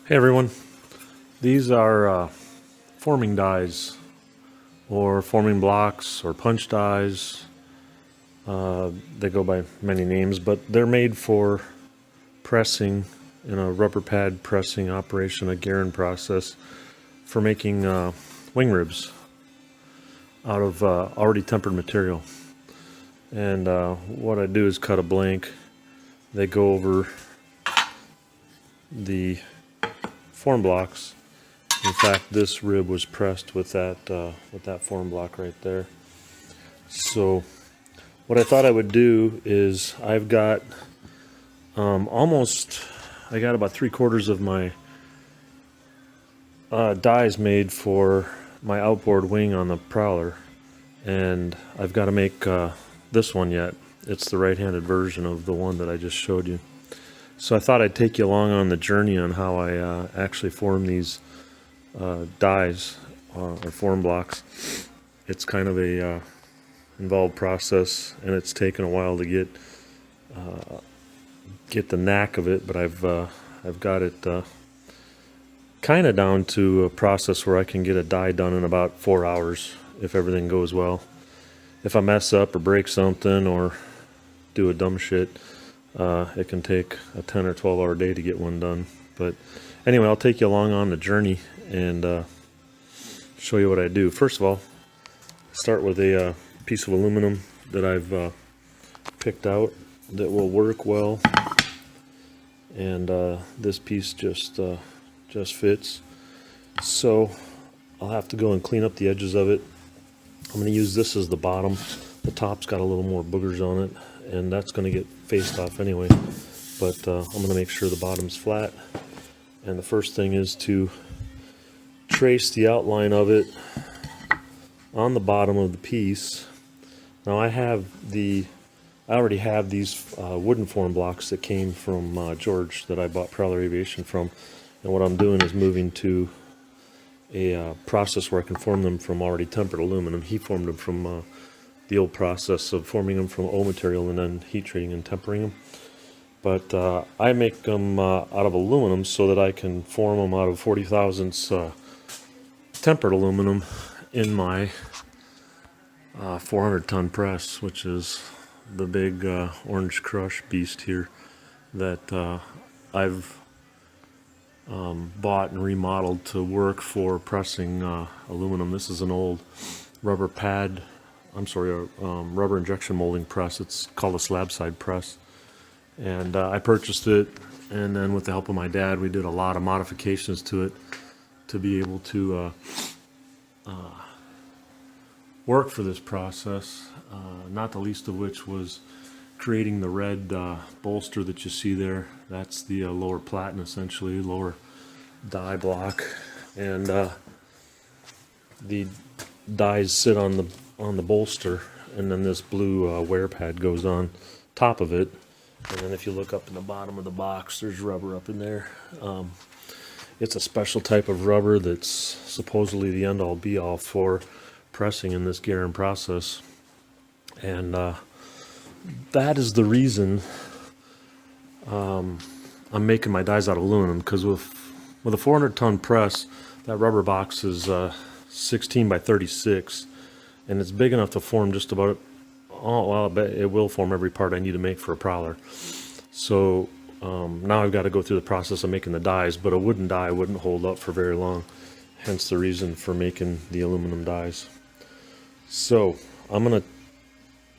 Hey everyone, these are forming dies or forming blocks or punch dies. They go by many names, but they're made for pressing in a rubber pad pressing operation, a Guerin process for making wing ribs out of already tempered material. And what I do is cut a blank. They go over the form blocks. In fact, this rib was pressed with that form block right there. So what I thought I would do is I've got I got about 3/4 of my dies made for my outboard wing on the Prowler, and I've got to make this one yet. It's the right-handed version of the one that I just showed you. So I thought I'd take you along on the journey on how I actually form these dies or form blocks. It's kind of a involved process, and it's taken a while to get the knack of it. But I've got it kind of down to a process where I can get a die done in about 4 hours if everything goes well. If I mess up or break something or do a dumb shit, it can take a 10 or 12 hour day to get one done. But anyway, I'll take you along on the journey and show you what I do. First of all, start with a piece of aluminum that I've picked out that will work well, and this piece just fits. So I'll have to go and clean up the edges of it. I'm going to use this as the bottom. The top's got a little more boogers on it, and that's going to get faced off anyway. But I'm going to make sure the bottom's flat. And the first thing is to trace the outline of it on the bottom of the piece. Now I already have these wooden form blocks that came from George that I bought Prowler Aviation from. And what I'm doing is moving to a process where I can form them from already tempered aluminum. He formed them from the old process of forming them from O material and then heat treating and tempering them. But I make them out of aluminum so that I can form them out of 40 thousandths tempered aluminum in my 400-ton press, which is the big orange crush beast here that I've bought and remodeled to work for pressing aluminum. This is an old rubber injection molding press. It's called a slab side press. And I purchased it, and then with the help of my dad, we did a lot of modifications to it to be able to work for this process, not the least of which was creating the red bolster that you see there. That's the lower platen, essentially, lower die block, and the dies sit on the bolster, and then this blue wear pad goes on top of it. And then if you look up in the bottom of the box, there's rubber up in there. It's a special type of rubber that's supposedly the end-all be-all for pressing in this Guerin process, and that is the reason I'm making my dies out of aluminum, because with a 400-ton press, that rubber box is 16 by 36, and it's big enough to form just about, I bet it will form every part I need to make for a Prowler. So now I've got to go through the process of making the dies, but a wooden die wouldn't hold up for very long, hence the reason for making the aluminum dies. So I'm going to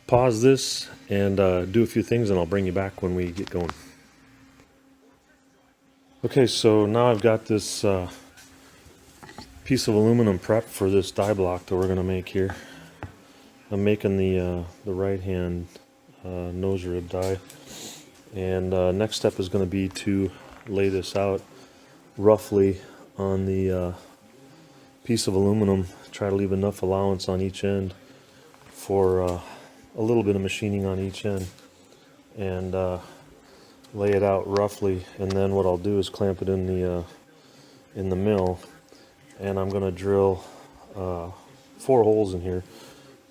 pause this and do a few things, and I'll bring you back when we get going. Okay, so now I've got this piece of aluminum prep for this die block that we're going to make here. I'm making the right hand nose rib die, and next step is going to be to lay this out roughly on the piece of aluminum. Try to leave enough allowance on each end for a little bit of machining on each end, and lay it out roughly. And then what I'll do is clamp it in the mill, and I'm going to drill 4 holes in here.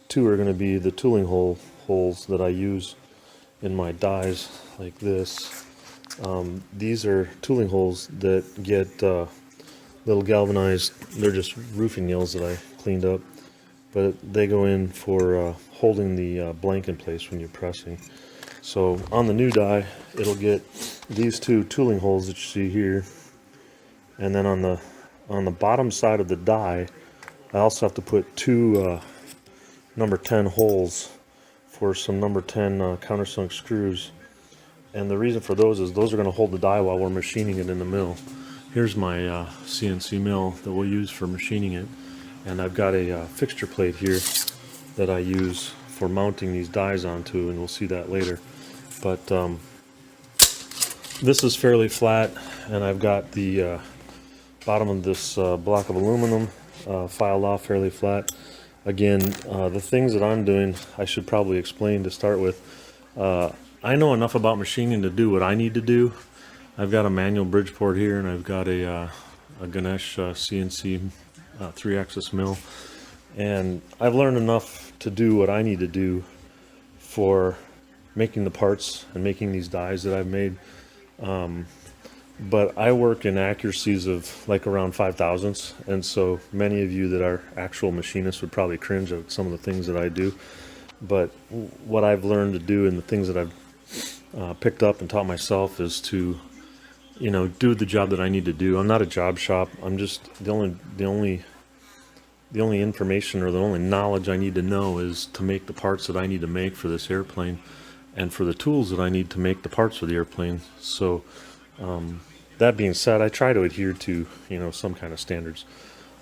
2 are going to be the tooling holes that I use in my dies, like this, These are tooling holes that get little galvanized. They're just roofing nails that I cleaned up, but they go in for holding the blank in place when you're pressing. So on the new die, it'll get these two tooling holes that you see here, and then on the bottom side of the die, I also have to put two number 10 holes for some number 10 countersunk screws. And the reason for those is those are going to hold the die while we're machining it in the mill. Here's my CNC mill that we'll use for machining it, and I've got a fixture plate here that I use for mounting these dies onto, and we'll see that later. But this is fairly flat, and I've got the bottom of this block of aluminum filed off fairly flat. Again, the things that I'm doing, I should probably explain to start with. I know enough about machining to do what I need to do. I've got a manual Bridgeport here, and I've got a Ganesh CNC 3-axis mill, and I've learned enough to do what I need to do for making the parts and making these dies that I've made. But I work in accuracies of like around 5/1000ths, and so many of you that are actual machinists would probably cringe at some of the things that I do. But what I've learned to do and the things that I've picked up and taught myself is to, do the job that I need to do. I'm not a job shop. I'm just the only information or the only knowledge I need to know is to make the parts that I need to make for this airplane, and for the tools that I need to make the parts for the airplane. So that being said, I try to adhere to some kind of standards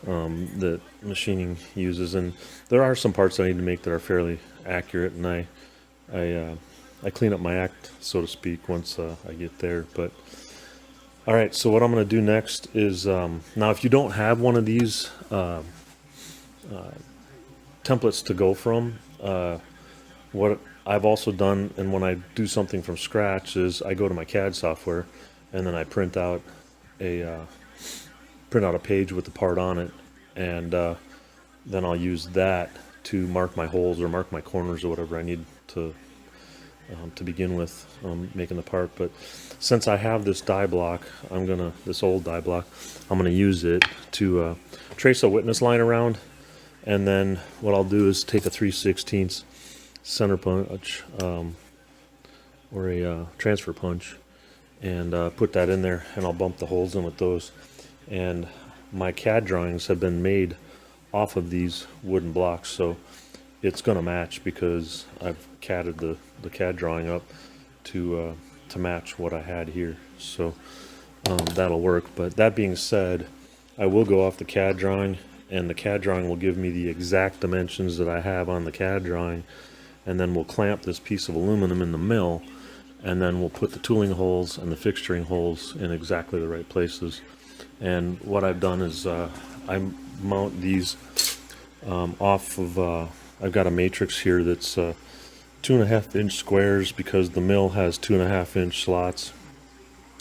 that machining uses, and there are some parts I need to make that are fairly accurate, and I clean up my act, so to speak, once I get there. But all right, so what I'm going to do next is now, if you don't have one of these templates to go from, what I've also done, and when I do something from scratch, is I go to my CAD software, and then I print out a page with the part on it, and then I'll use that to mark my holes or mark my corners or whatever I need to begin with making the part. But since I have this die block, this old die block, I'm gonna use it to trace a witness line around, and then what I'll do is take a 3/16 center punch or a transfer punch and put that in there, and I'll bump the holes in with those. And my CAD drawings have been made off of these wooden blocks, so it's going to match because I've CAD'd the CAD drawing up to match what I had here. So that'll work. But that being said, I will go off the CAD drawing, and the CAD drawing will give me the exact dimensions that I have on the CAD drawing, and then we'll clamp this piece of aluminum in the mill, and then we'll put the tooling holes and the fixturing holes in exactly the right places. And what I've done is I mount these off of, I've got a matrix here that's 2.5-inch squares because the mill has 2.5-inch slots.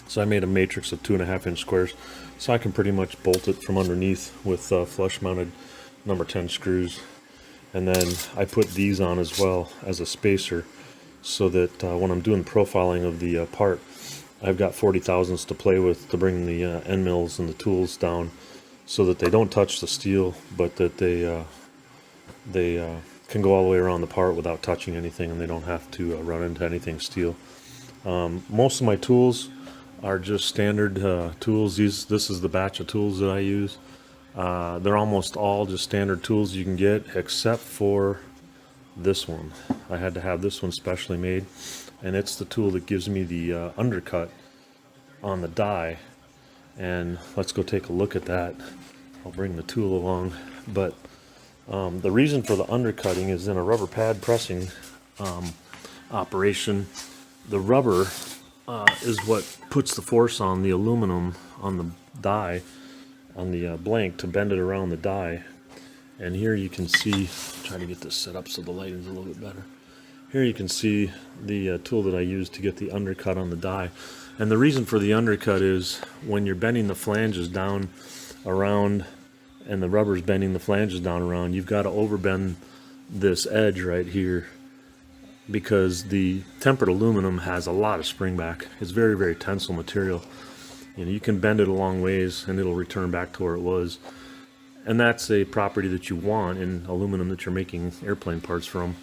So I made a matrix of 2.5-inch squares, so I can pretty much bolt it from underneath with flush mounted number 10 screws. And then I put these on as well as a spacer, so that when I'm doing profiling of the part, I've got 40/1000ths to play with to bring the end mills and the tools down, so that they don't touch the steel, but that they can go all the way around the part without touching anything, and they don't have to run into anything steel. Most of my tools are just standard tools. This is the batch of tools that I use. They're almost all just standard tools you can get, except for this one. I had to have this one specially made, and it's the tool that gives me the undercut on the die. And let's go take a look at that. I'll bring the tool along. But the reason for the undercutting is in a rubber pad pressing operation, the rubber is what puts the force on the aluminum on the die, on the blank, to bend it around the die. And here you can see, try to get this set up so the lighting is a little bit better. Here you can see the tool that I use to get the undercut on the die. And the reason for the undercut is when you're bending the flanges down around, and the rubber's bending the flanges down around, you've got to overbend this edge right here because the tempered aluminum has a lot of spring back. It's very, very tensile material. You know, you can bend it a long ways and it'll return back to where it was. And that's a property that you want in aluminum that you're making airplane parts from.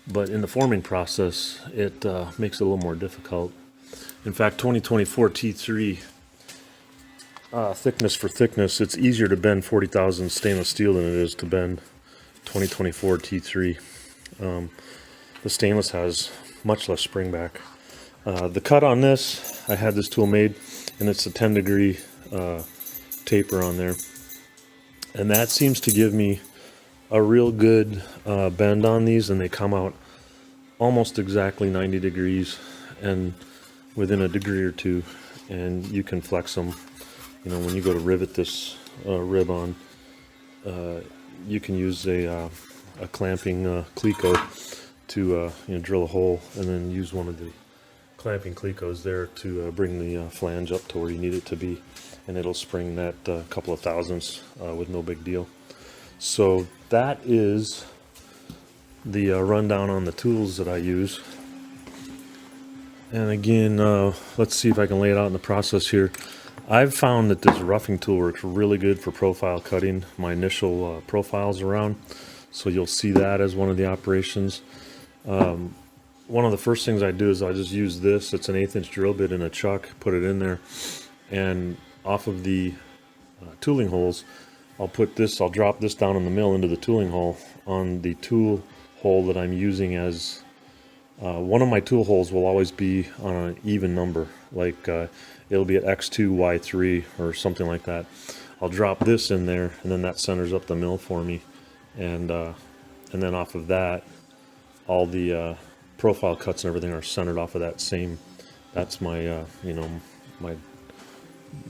But in the forming process, it makes it a little more difficult. In fact, 2024 T3 thickness for thickness, it's easier to bend 40,000 stainless steel than it is to bend 2024 T3. The stainless has much less spring back. The cut on this, I had this tool made, and it's a 10-degree taper on there. And that seems to give me a real good bend on these, and they come out almost exactly 90 degrees and within a degree or two, and you can flex them. You know, when you go to rivet this rib on, you can use a clamping cleco to drill a hole, and then use one of the clamping clecos there to bring the flange up to where you need it to be, and it'll spring that couple of thousandths with no big deal. So that is the rundown on the tools that I use. And again, let's see if I can lay it out in the process here. I've found that this roughing tool works really good for profile cutting my initial profiles around. So you'll see that as one of the operations. One of the first things I do is I just use this. It's an 1/8 inch drill bit in a chuck, put it in there, and off of the tooling holes, I'll drop this down in the mill into the tooling hole on the tool hole that I'm using as one of my tool holes will always be on an even number, like it'll be at X2, Y3 or something like that. I'll drop this in there, and then that centers up the mill for me, and then off of that, all the profile cuts and everything are centered off of that same. That's my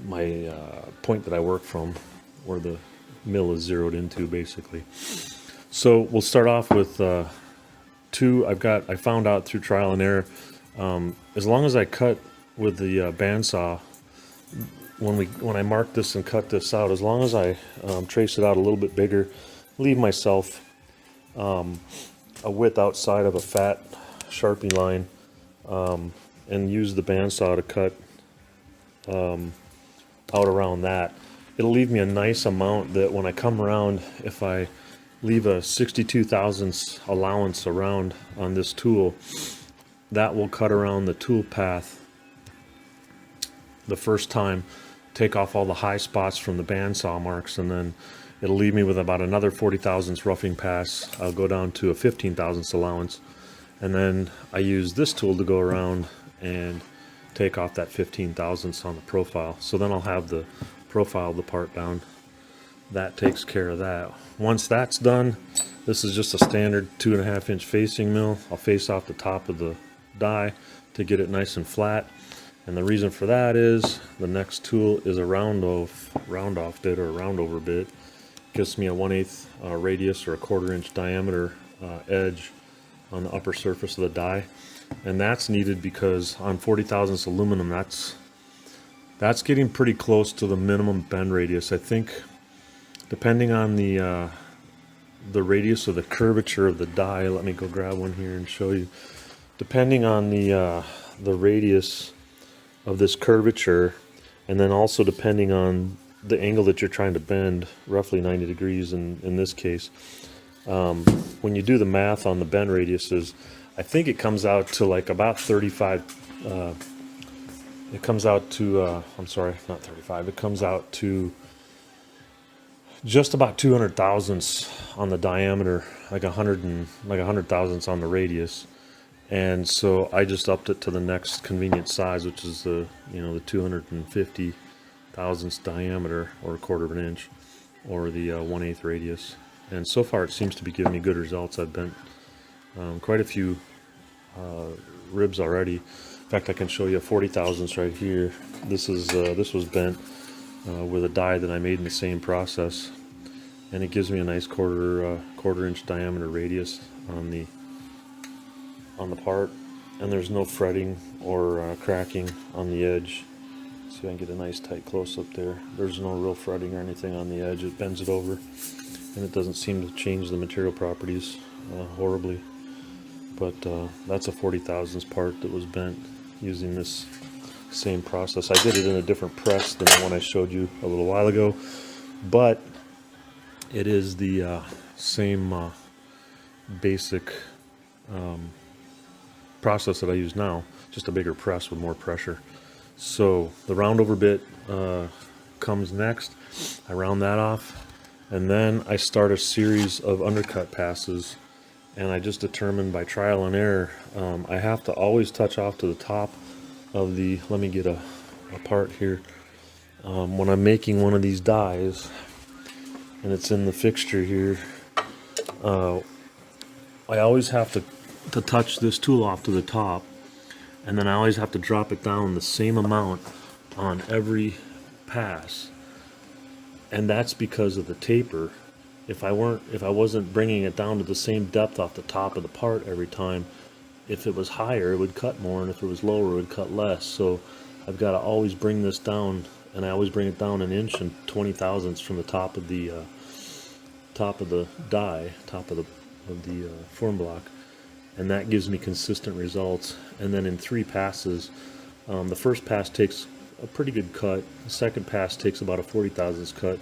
my point that I work from, where the mill is zeroed into, basically. So we'll start off with two. I found out through trial and error, as long as I cut with the bandsaw, when I mark this and cut this out, as long as I trace it out a little bit bigger, leave myself a width outside of a fat Sharpie line, and use the bandsaw to cut out around that, it'll leave me a nice amount that when I come around, if I leave a 62 thousandths allowance around on this tool, that will cut around the tool path the first time, take off all the high spots from the bandsaw marks, and then it'll leave me with about another 40 thousandths roughing pass. I'll go down to a 15 thousandths allowance, and then I use this tool to go around and take off that 15 thousandths on the profile. So then I'll have the profile of the part down. That takes care of that. Once that's done, this is just a standard 2.5 inch facing mill. I'll face off the top of the die to get it nice and flat. And the reason for that is the next tool is a round off bit or a roundover bit. Gives me a 1/8 radius or a 1/4 inch diameter edge on the upper surface of the die. And that's needed because on 40 thousandths aluminum, that's getting pretty close to the minimum bend radius. I think, depending on the radius or the curvature of the die, let me go grab one here and show you. Depending on the radius of this curvature, and then also depending on the angle that you're trying to bend, roughly 90 degrees in this case, when you do the math on the bend radiuses, I think it comes out to like about 35. It comes out to I'm sorry, not 35. It comes out to just about 200 thousandths on the diameter, like 100 thousandths on the radius. And so I just upped it to the next convenient size, which is the 250 thousandths diameter, or 1/4 inch, or the 1/8 radius. And so far it seems to be giving me good results. I've bent quite a few ribs already. In fact, I can show you 40 thousandths right here. This was bent with a die that I made in the same process, and it gives me a nice 1/4 inch diameter radius on the part, and there's no fretting or cracking on the edge. See if I can get a nice tight close up there. There's no real fretting or anything on the edge. It bends it over, and it doesn't seem to change the material properties horribly. but that's a 40 thousandths part that was bent using this same process. I did it in a different press than the one I showed you a little while ago, but it is the same basic process that I use now, just a bigger press with more pressure. So the round over bit comes next. I round that off, and then I start a series of undercut passes, and I just determined by trial and error, I have to always touch off to the top of the, let me get a part here. When I'm making one of these dies, and it's in the fixture here, I always have to touch this tool off to the top, and then I always have to drop it down the same amount on every pass. And that's because of the taper. If I wasn't bringing it down to the same depth off the top of the part every time, if it was higher, it would cut more, and if it was lower, it would cut less. So I've got to always bring this down, and I always bring it down 1 inch and 20 thousandths from the top of the die, top of the form block, and that gives me consistent results. And then in 3 passes, the first pass takes a pretty good cut, the second pass takes about a 40 thousandths cut,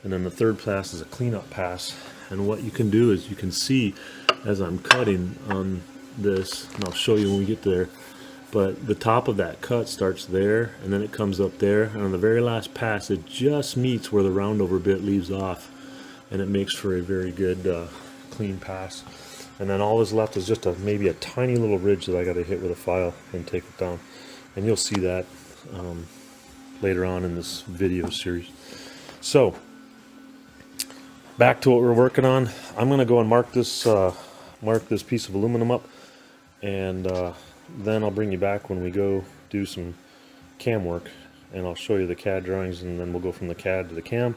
and then the third pass is a cleanup pass. And what you can do is you can see as I'm cutting on this, and I'll show you when we get there, but the top of that cut starts there, and then it comes up there, and on the very last pass it just meets where the round over bit leaves off, and it makes for a very good clean pass. And then all that's left is just maybe a tiny little ridge that I got to hit with a file and take it down, and you'll see that later on in this video series. So back to what we're working on. I'm going to go and mark this piece of aluminum up, and then I'll bring you back when we go do some cam work, and I'll show you the CAD drawings, and then we'll go from the CAD to the cam,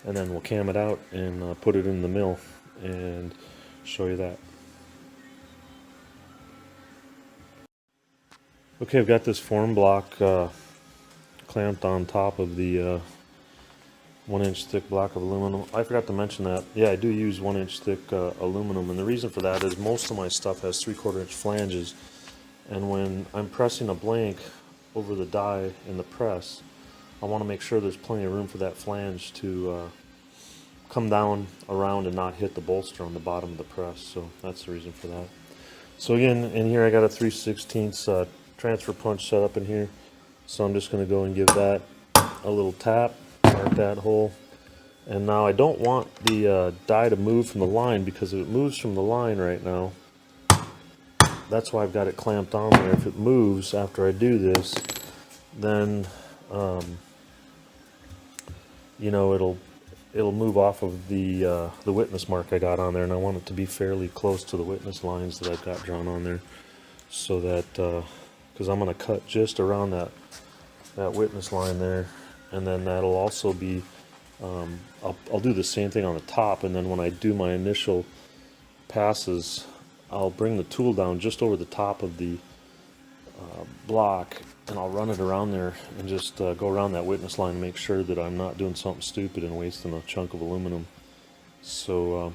and then we'll cam it out and put it in the mill and show you that. Okay, I've got this form block clamped on top of the 1 inch thick block of aluminum. I forgot to mention that. Yeah, I do use 1 inch thick aluminum, and the reason for that is most of my stuff has 3/4 inch flanges, and when I'm pressing a blank over the die in the press, I want to make sure there's plenty of room for that flange to come down around and not hit the bolster on the bottom of the press. So that's the reason for that. So again, in here I got a 3/16 transfer punch set up in here, so I'm just going to go and give that a little tap, mark that hole. And now I don't want the die to move from the line, because if it moves from the line right now, that's why I've got it clamped on there. If it moves after I do this, then you know, it'll move off of the witness mark I got on there, and I want it to be fairly close to the witness lines that I've got drawn on there, so that because I'm going to cut just around that witness line there, and then that'll also be I'll do the same thing on the top, and then when I do my initial passes, I'll bring the tool down just over the top of the block, and I'll run it around there and just go around that witness line and make sure that I'm not doing something stupid and wasting a chunk of aluminum. So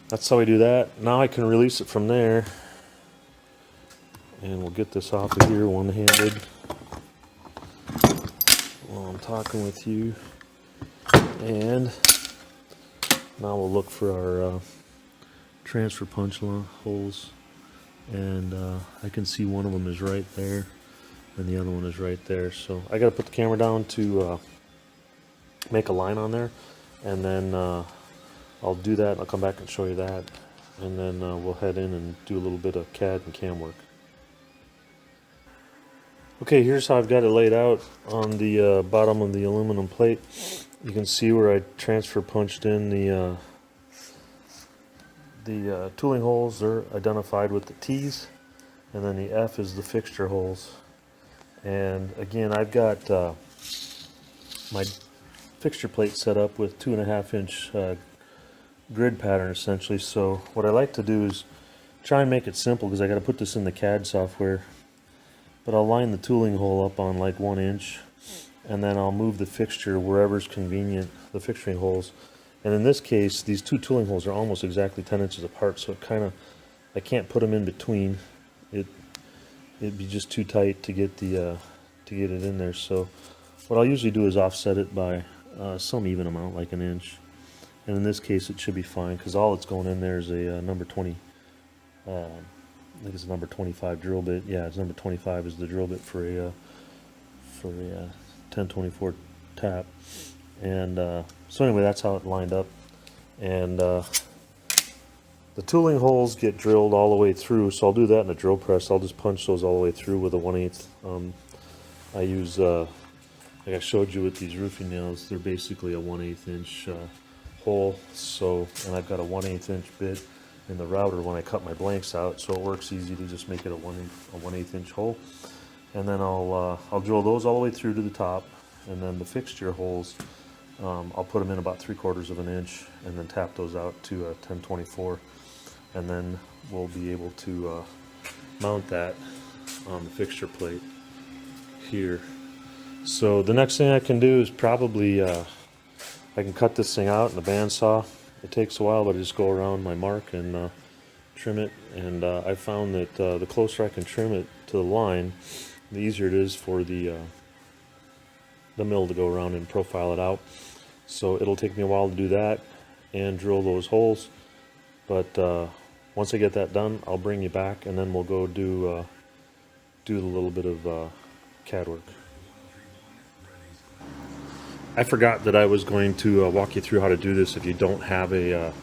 that's how I do that. Now I can release it from there, and we'll get this off of here one-handed while I'm talking with you. And now we'll look for our transfer punch holes, and I can see one of them is right there and the other one is right there. So I got to put the camera down to make a line on there, and then I'll do that. I'll come back and show you that, and then we'll head in and do a little bit of CAD and cam work. Okay, here's how I've got it laid out on the bottom of the aluminum plate. You can see where I transfer punched in the tooling holes. They're identified with the T's, and then the F is the fixture holes. And again, I've got my fixture plate set up with 2.5 inch grid pattern essentially. So what I like to do is try and make it simple, because I got to put this in the CAD software. But I'll line the tooling hole up on like 1 inch, and then I'll move the fixture wherever's convenient, the fixturing holes. And in this case, these two tooling holes are almost exactly 10 inches apart, so it kind of I can't put them in between. It'd be just too tight to get the to get it in there. So what I'll usually do is offset it by some even amount, like an inch. And in this case, it should be fine because all that's going in there is a number 20. I think it's a number 25 drill bit. Yeah, it's number 25 is the drill bit for a 1024 tap. And so anyway, that's how it lined up. And the tooling holes get drilled all the way through, so I'll do that in a drill press. I'll just punch those all the way through with a 1/8. I use, like I showed you with these roofing nails, they're basically a 1/8 inch hole. So, and I've got a 1/8 inch bit in the router when I cut my blanks out, so it works easy to just make it a 1/8 inch hole. And then I'll drill those all the way through to the top, and then the fixture holes, I'll put them in about 3/4 of an inch, and then tap those out to a 1024, and then we'll be able to mount that on the fixture plate here. So the next thing I can do is probably I can cut this thing out in the bandsaw. It takes a while, but I just go around my mark and trim it. And I found that the closer I can trim it to the line, the easier it is for the mill to go around and profile it out. So it'll take me a while to do that and drill those holes. But once I get that done, I'll bring you back, and then we'll go do a little bit of CAD work. I forgot that I was going to walk you through how to do this if you don't have a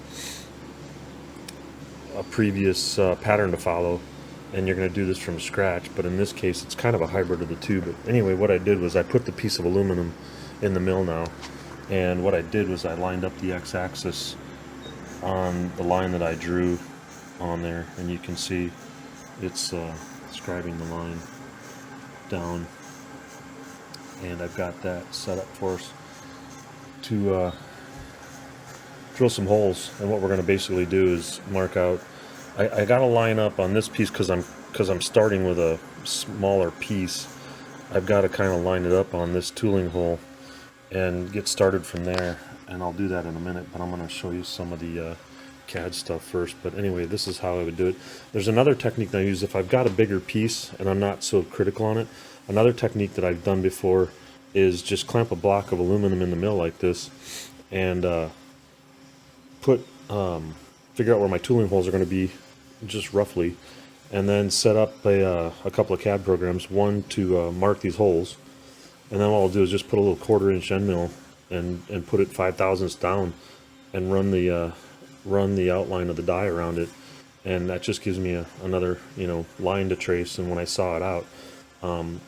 previous pattern to follow and you're going to do this from scratch. But in this case, it's kind of a hybrid of the two. But anyway, what I did was I put the piece of aluminum in the mill now, and what I did was I lined up the x-axis on the line that I drew on there, and you can see it's scribing the line down, and I've got that set up for us to drill some holes. And what we're going to basically do is mark out. I got to line up on this piece because I'm starting with a smaller piece. I've got to kind of line it up on this tooling hole and get started from there. And I'll do that in a minute, but I'm going to show you some of the CAD stuff first. But anyway, this is how I would do it. There's another technique that I use if I've got a bigger piece and I'm not so critical on it. Another technique that I've done before is just clamp a block of aluminum in the mill like this, and figure out where my tooling holes are going to be, just roughly, and then set up a couple of CAD programs, one to mark these holes, and then what I'll do is just put a little 1/4 inch end mill and put it 5/1000ths down and run the outline of the die around it, and that just gives me another line to trace. And when I saw it out,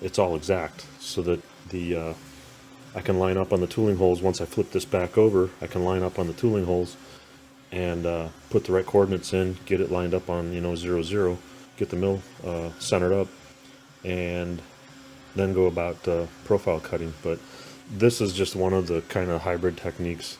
it's all exact, so that I can line up on the tooling holes. Once I flip this back over, I can line up on the tooling holes and put the right coordinates in, get it lined up on 0, 0, get the mill centered up, and then go about profile cutting. But this is just one of the kind of hybrid techniques